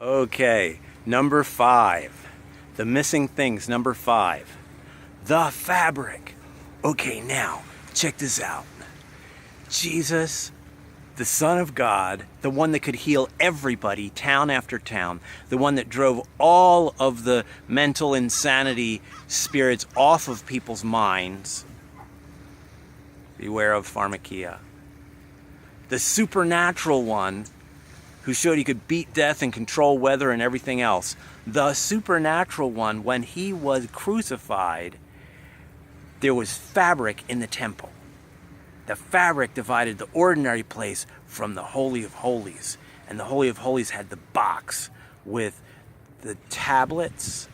Okay, number 5. The missing things, number 5. The fabric. Okay, now, check this out. Jesus, the Son of God, the one that could heal everybody, town after town, the one that drove all of the mental insanity spirits off of people's minds. Beware of pharmakia. The supernatural one who showed he could beat death and control weather and everything else. The supernatural one, when he was crucified, there was fabric in the temple. The fabric divided the ordinary place from the Holy of Holies. And the Holy of Holies had the box with the tablets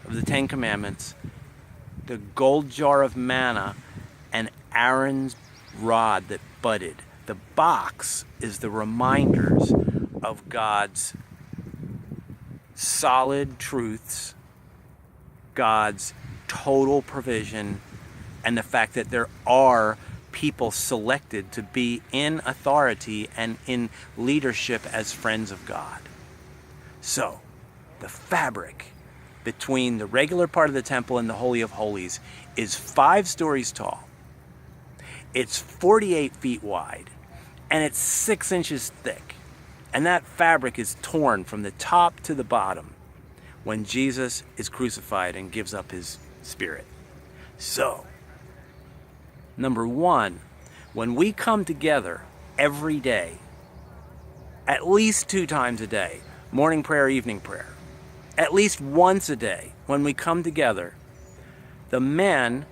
of the Ten Commandments, the gold jar of manna, and Aaron's rod that budded. The box is the reminders of God's solid truths, God's total provision, and the fact that there are people selected to be in authority and in leadership as friends of God. So, the fabric between the regular part of the temple and the Holy of Holies is 5 stories tall. It's 48 feet wide, and it's 6 inches thick. And that fabric is torn from the top to the bottom when Jesus is crucified and gives up his spirit. So, number 1, when we come together every day, at least 2 times a day, morning prayer, evening prayer, at least once a day, when we come together, the men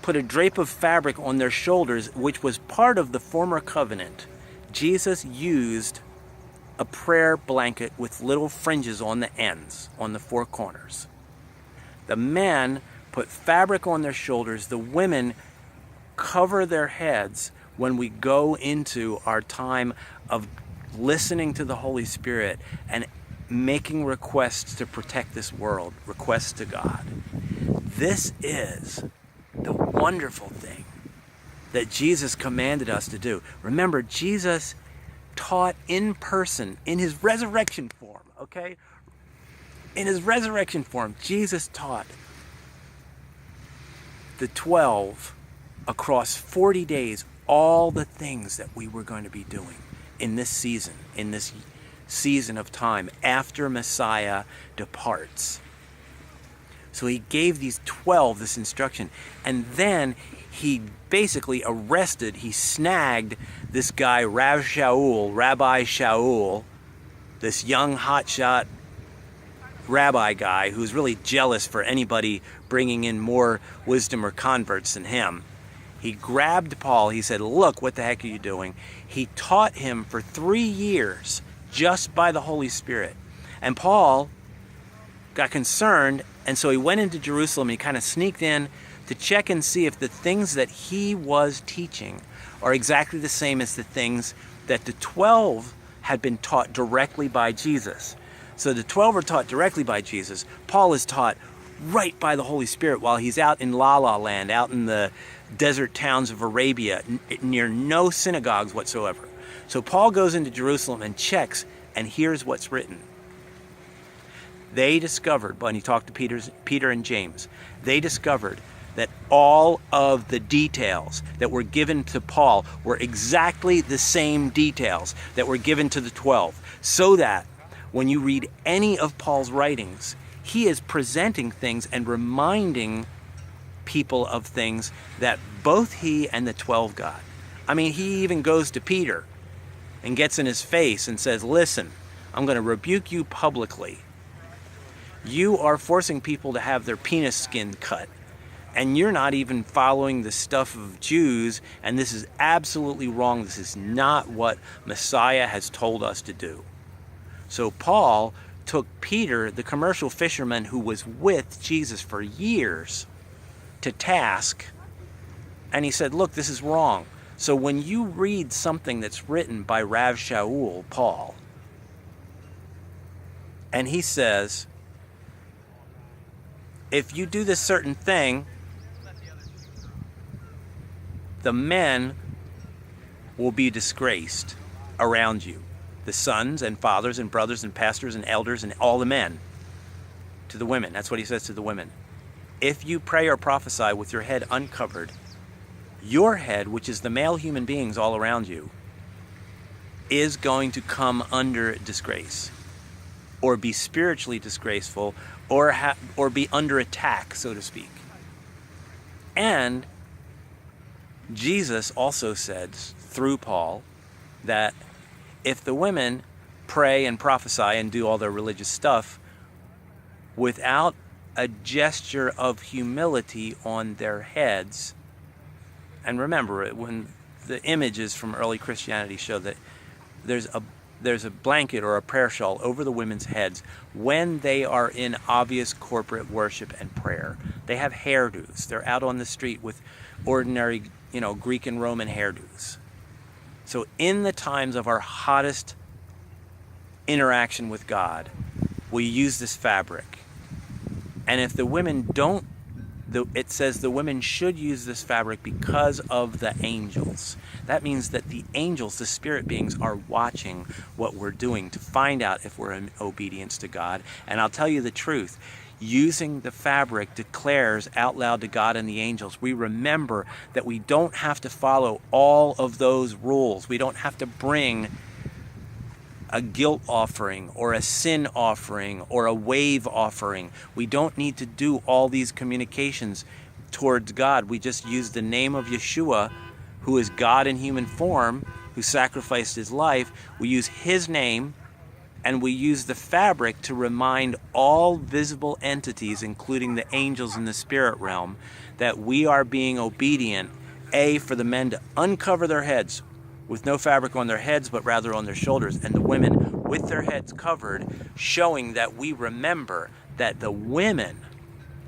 put a drape of fabric on their shoulders, which was part of the former covenant. Jesus used a prayer blanket with little fringes on the ends, on the 4 corners. The men put fabric on their shoulders. The women cover their heads when we go into our time of listening to the Holy Spirit and making requests to protect this world, requests to God. This is the wonderful thing that Jesus commanded us to do. Remember, Jesus taught in person in his resurrection form, okay? In his resurrection form, Jesus taught the 12 across 40 days all the things that we were going to be doing in this season of time after Messiah departs. So he gave these 12 this instruction, and then he basically he snagged this guy, Rabbi Shaul, this young hotshot rabbi guy who's really jealous for anybody bringing in more wisdom or converts than him. He grabbed Paul. He said, look, what the heck are you doing? He taught him for 3 years just by the Holy Spirit. And Paul got concerned, and so he went into Jerusalem. He kind of sneaked in to check and see if the things that he was teaching are exactly the same as the things that the 12 had been taught directly by Jesus. So the 12 are taught directly by Jesus. Paul is taught right by the Holy Spirit while he's out in La La Land, out in the desert towns of Arabia, near no synagogues whatsoever. So Paul goes into Jerusalem and checks, and here's what's written. They discovered, when he talked to Peter and James, they discovered that all of the details that were given to Paul were exactly the same details that were given to the 12. So that when you read any of Paul's writings, he is presenting things and reminding people of things that both he and the 12 got. I mean, he even goes to Peter and gets in his face and says, listen, I'm going to rebuke you publicly. You are forcing people to have their penis skin cut, and you're not even following the stuff of Jews, and this is absolutely wrong. This is not what Messiah has told us to do. So Paul took Peter, the commercial fisherman who was with Jesus for years, to task, and he said, look, this is wrong. So when you read something that's written by Rav Shaul, Paul, and he says, if you do this certain thing, the men will be disgraced around you. the sons and fathers and brothers and pastors and elders and all the men. To the women, that's what he says to the women. If you pray or prophesy with your head uncovered, your head, which is the male human beings all around you, is going to come under disgrace, or be spiritually disgraceful, or be under attack, so to speak. And Jesus also said through Paul that if the women pray and prophesy and do all their religious stuff without a gesture of humility on their heads, and remember, when the images from early Christianity show that there's a blanket or a prayer shawl over the women's heads when they are in obvious corporate worship and prayer. They have hairdos. They're out on the street with ordinary, Greek and Roman hairdos. So in the times of our hottest interaction with God, we use this fabric. And if the women don't, it says the women should use this fabric because of the angels. That means that the angels, the spirit beings, are watching what we're doing to find out if we're in obedience to God. And I'll tell you the truth, using the fabric declares out loud to God and the angels, we remember that we don't have to follow all of those rules. We don't have to bring a guilt offering or a sin offering or a wave offering. We don't need to do all these communications towards God. We just use the name of Yeshua, who is God in human form, who sacrificed his life. We use his name, and we use the fabric to remind all visible entities, including the angels in the spirit realm, that we are being obedient, for the men to uncover their heads with no fabric on their heads, but rather on their shoulders, and the women with their heads covered, showing that we remember that the women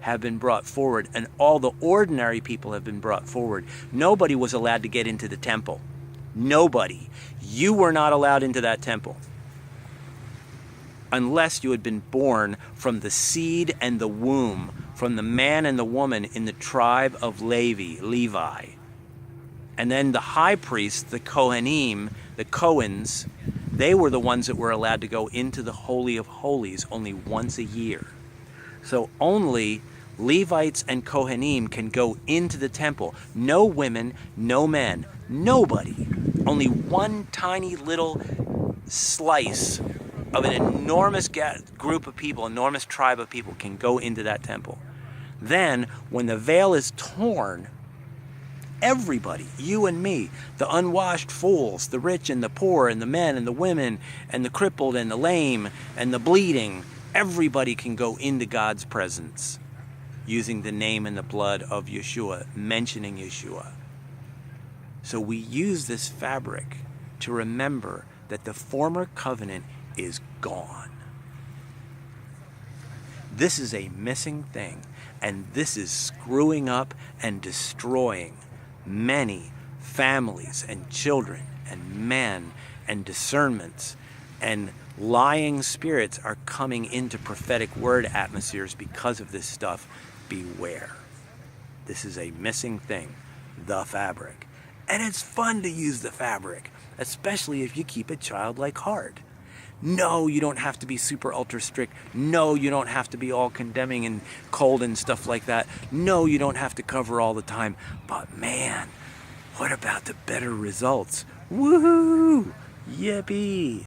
have been brought forward and all the ordinary people have been brought forward. Nobody was allowed to get into the temple. Nobody. You were not allowed into that temple unless you had been born from the seed and the womb, from the man and the woman in the tribe of Levi. And then the high priests, the Kohanim, the Cohens, they were the ones that were allowed to go into the Holy of Holies only once a year. So only Levites and Kohanim can go into the temple. No women, no men, nobody. Only one tiny little slice of an enormous group of people, enormous tribe of people can go into that temple. Then, when the veil is torn, everybody, you and me, the unwashed fools, the rich and the poor, and the men and the women, and the crippled and the lame, and the bleeding, everybody can go into God's presence using the name and the blood of Yeshua, mentioning Yeshua. So we use this fabric to remember that the former covenant is gone. This is a missing thing, and this is screwing up and destroying many families and children and men and discernments, and lying spirits are coming into prophetic word atmospheres because of this stuff. Beware. This is a missing thing, the fabric. And it's fun to use the fabric, especially if you keep a childlike heart. No, you don't have to be super ultra strict. No, you don't have to be all condemning and cold and stuff like that. No, you don't have to cover all the time. But man, what about the better results? Woohoo! Yippee!